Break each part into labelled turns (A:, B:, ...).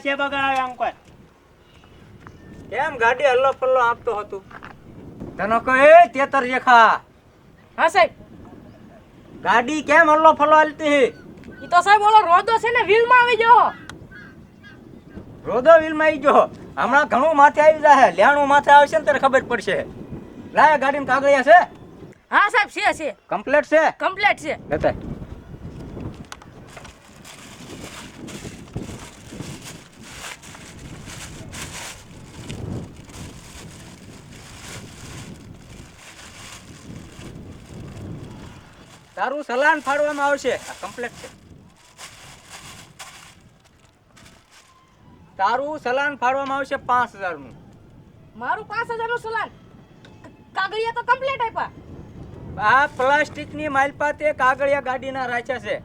A: છે બગાડાવે આમ કોઈ
B: કેમ ગાડી હલ્લો પલ્લો આપતો હતો તને કહે તેતર રેખા
C: હા સાહેબ
B: ગાડી કેમ હલ્લો ફલ્લો હાલતી
C: ઈ તો સાહેબ ઓલો રોદો છે ને વ્હીલમાં આવી ગયો.
B: રોદો વ્હીલમાં આવી ગયો હમણાં ઘણું માથે આવી જાય લેણું માથે આવશે ને ત્યારે ખબર પડશે લાય ગાડીમાં કાગળિયા છે
C: હા સાહેબ છે
B: કમ્પ્લીટ છે
C: કમ્પ્લીટ છે.
B: લેતા તારું ચલાન ફાડવામાં આવશે આ કમ્પ્લીટ છે તારું ચલાન ફાડવામાં આવશે 5000 નું
C: મારું 5000 નું ચલાન કાગળિયા તો કમ્પ્લીટ આપ્યા.
B: આ પ્લાસ્ટિકની માલપાતે કાગળિયા ગાડીના રાખ્યા છે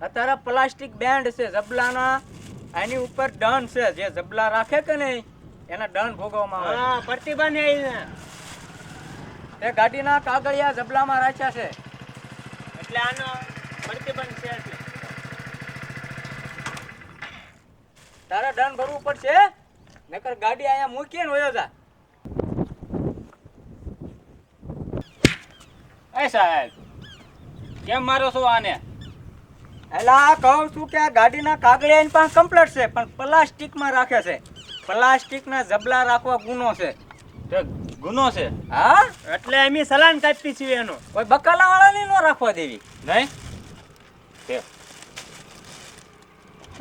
B: અત્યારે પ્લાસ્ટિક બેન્ડ છે જબલાના એની ઉપર દંડ છે જે જબલા રાખે કે નહીં એના દંડ ભોગવવામાં આવે
A: હા પ્રતિબંધ આવી
B: તે ગાડીના કાગળિયા જબલામાં રાખ્યા છે
A: એટલે આનો પ્રતિબંધ છે એટલે
B: તારે દંડ ભરવું પડશે નકર ગાડી અહીંયા મૂકીને વયો જા
D: એ સાહેબ કેમ મારો છો આને?
B: એલા કહું છું કે આ ગાડીના કાગળિયા એની પાસે કમ્પ્લીટ છે પણ પ્લાસ્ટિકમાં રાખે છે પ્લાસ્ટિકના જબલા રાખવા ગુનો છે
D: તે ગુનો છે
B: હા
A: એટલે અમે સલાન કાપી છીએ એનો
B: કોઈ બકાલા વાળાને ન રાખવા દેવી
D: નહીં તે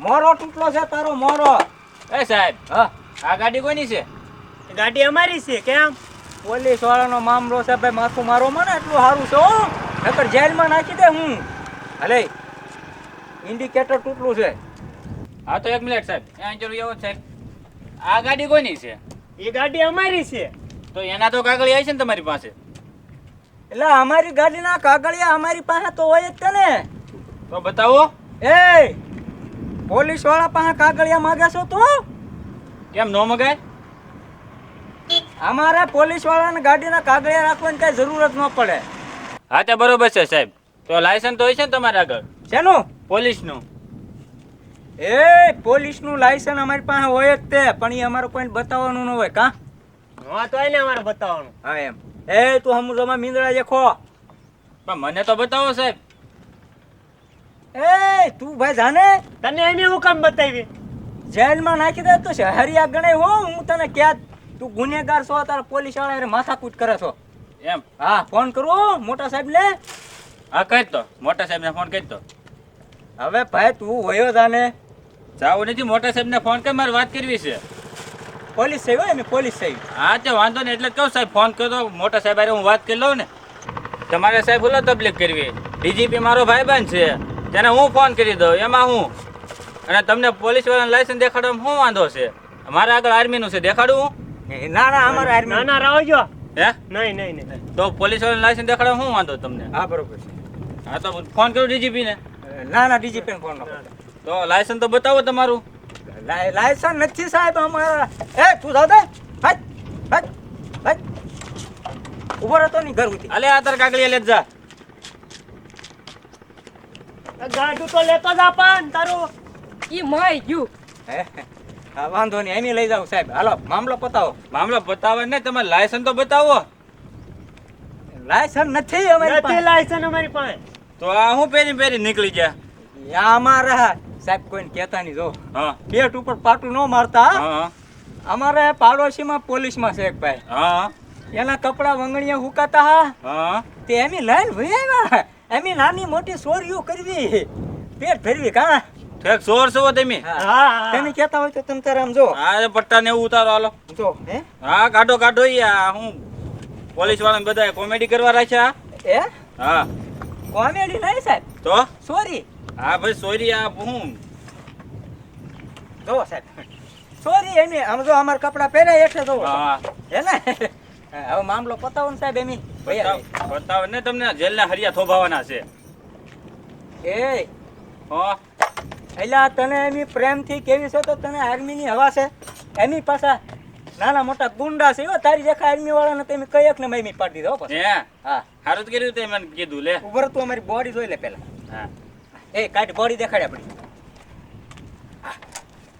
B: મોરો તૂટલો છે તારો મોરો
D: એ સાહેબ
B: હા
D: આ ગાડી કોની છે?
A: ગાડી અમારી છે કેમ
B: પોલીસ વાળાનો મામલો છે ભાઈ માથું મારો મને એટલું સારું છે હો નકર જેલમાં નાખી દે હું હલે ઇન્ડિકેટર તૂટલું છે
D: હા તો 1 મિનિટ સાહેબ અહીંયા જરૂર એવો સાહેબ આ ગાડી કોની છે?
A: એ ગાડી અમારી છે
D: તો એના તો કાગળિયા છે ને તમારી પાસે?
B: એટલે અમારી ગાડીના કાગળિયા અમારી પાસે તો હોય જ છે ને
D: તો બતાવો.
B: એ પોલીસ વાળા પાસે કાગળિયા માંગે છો તું
D: કેમ નો મગાય?
B: અમારે પોલીસ વાળાને ગાડીના કાગળિયા રાખવાની કઈ જરૂરત ન પડે
D: હા તે બરોબર છે સાહેબ. તો લાયસન્સ તો હોય છે ને તમારા આગળ
B: શેનું
D: પોલીસનું?
B: એ પોલીસનું લાયસન્સ અમારી પાસે હોય જ તે પણ એ અમારે કોઈને બતાવવાનું ન હોય કા
A: હા તો એને અમારે બતાવવાનું
B: હા એમ એ તું હમું જમા મીંદડા દેખો
D: પણ મને તો બતાવો સાહેબ.
B: એ તું ભાઈ જાને
A: તને એને હું કામ બતાવી
B: જેલમાં નાખી દે તો શહેરિયા ગણાય હો હું તને ક્યાં તું ગુનેગાર છો તારા પોલીસ વાળા માથાકૂટ કરે છો
D: એમ?
B: હા ફોન કરું મોટા સાહેબ ને
D: હા કહી દો મોટા સાહેબને ફોન કરી દો.
B: હવે ભાઈ તું વયો જાને
D: જાવું નથી મોટા સાહેબને ફોન કરી મારે વાત કરવી છે.
B: પોલીસ સાહેબ હોય ને પોલીસ સાહેબ
D: હા તે વાંધો નહીં એટલે જ કહું સાહેબ ફોન કરો મોટા સાહેબ હારે હું વાત કરી લઉં ને. તમારે સાહેબ બોલો તકલીફ કરવી ડીજીપી મારો ભાઈબંધ છે તેને હું ફોન કરી દઉં એમાં હું અને તમને પોલીસ વાળાનું લાયસન્સ દેખાડવામાં શું વાંધો છે? મારા આગળ આર્મીનું છે દેખાડું હું?
B: ના ના અમારે આર્મી
A: ના ના રાવજો
D: હે
A: નહીં નહીં નહીં
D: તો પોલીસ વાળાનું લાયસન્સ દેખાડવામાં શું વાંધો તમને?
B: હા બરોબર છે
D: હા તો ફોન કરું ડીજીપીને.
B: ના ના ડીજીપી ફોન ન
D: તો લાયસન્સ તો બતાવો તમારું.
B: લાયસન્સ નથી સાહેબ અમારા એ તું જાવ દે હાય હાય હાય ઉભો રહેતો નહીં ઘર ઉઠી
D: અલે આધાર કાગળિયા લેત જા.
A: ગાડું તો લેતો જા પણ તારું
C: ઈ મય ગયું.
B: હા વાંધો નહીં એની લઈ જાવ સાહેબ હાલો મામલો પતાવો
D: મામલો બતાવે ને તમારે લાયસન્સ તો બતાવો.
B: લાયસન્સ નથી અમારી
A: નથી
B: પાસે
A: લાયસન્સ અમારી પાસે
D: તો આ હું પહેરી નીકળી ગયા.
B: યા અમારા સાહેબ કોઈને કહેતા નહીં જો
D: હા
B: પેટ ઉપર પાટું ન મારતા
D: હા
B: અમારે પાડોશીમાં પોલીસમાં છે એક ભાઈ
D: હા
B: એના કપડા વંગણીયા હુકાતા હા
D: હા
B: તે એમી લઈને ભાઈ આવ્યા એમી નાની મોટી ચોરીઓ કરવી પેટ ભરવી કા
D: ઠેક ચોર છો તમે?
A: હા
B: તમે કહેતા હોય તો તમે તારે આમ જો
D: આ પટ્ટા ને એવું ઉતારો હાલો.
B: જો હે
D: હા કાઢો કાઢો યા હું પોલીસ વાળાને બધા કોમેડી કરવા રાખ્યા.
B: એ
D: હા
B: કોમેડી નહીં સાહેબ
D: તો
B: સોરી
D: હા ભાઈ સોરી આ હું
B: જો સાહેબ સોરી એમી આમ જો અમાર કપડા પહેર્યા એટલે જો
D: હા
B: હે ને હવે મામલો પતાવો ને સાહેબ એમી
D: બતાવે ને તમને જેલના હરિયા થોભાવાના છે.
B: એ
D: હા
B: એલા તને એની પ્રેમથી કેવી છે તો તને આર્મીની હવા છે એની પાછા નાના મોટા ગુંડા છે હો તારી જેખા આર્મી વાળાને તમે કઈ એક ને મેં પાડી દીધો પછી
D: હે
B: હા
D: સારું જ કર્યું તે મને કીધું લે.
B: ઉભર તું અમારી બોડી જોઈ લે પેલા
D: હા
B: એ કાઢ બોડી દેખાડે આપણી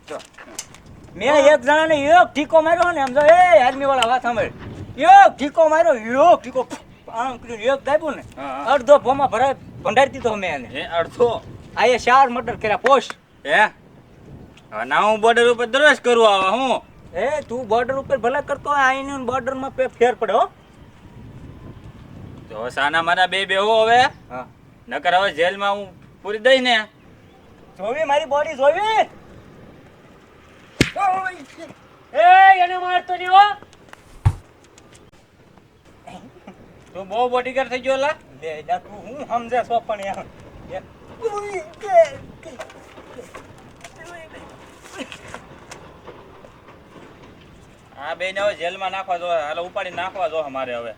B: જો મેં એક જણાને એક ઠીકો માર્યો ને સમજો એ આર્મી વાળા વાત સાંભળ એક ઠીકો માર્યો એક ઠીકો આમ કરીને એક દાબ્યું ને
D: હા.
B: અડધો ભોમાં ભરાય ભંડારી દીધો મેં એને
D: હે અડધો
B: આ એ 4 મર્ડર કર્યા પોસ્ટ
D: હે હવે ના હું બોર્ડર ઉપર દરવેશ કરું આવા હું
B: એ તું બોર્ડર ઉપર ભલે કરતો હોય આઈની બોર્ડર માં ફેર પડે હો
D: તો સાના મારા બે હો હવે
B: હા
D: નકર હવે જેલમાં હું પૂરી દઈ ને
B: જોવી મારી બોડી જોવી
A: એ એને મારતો નહીં હો.
D: તું બહુ બોડીગાર્ડ થઈ ગયો લા
B: લે જા તું હું સમજે છો પણ યાર
D: આ બે ને હવે જેલમાં નાખવા જો હાલો ઉપાડી નાખવા જો અમારે હવે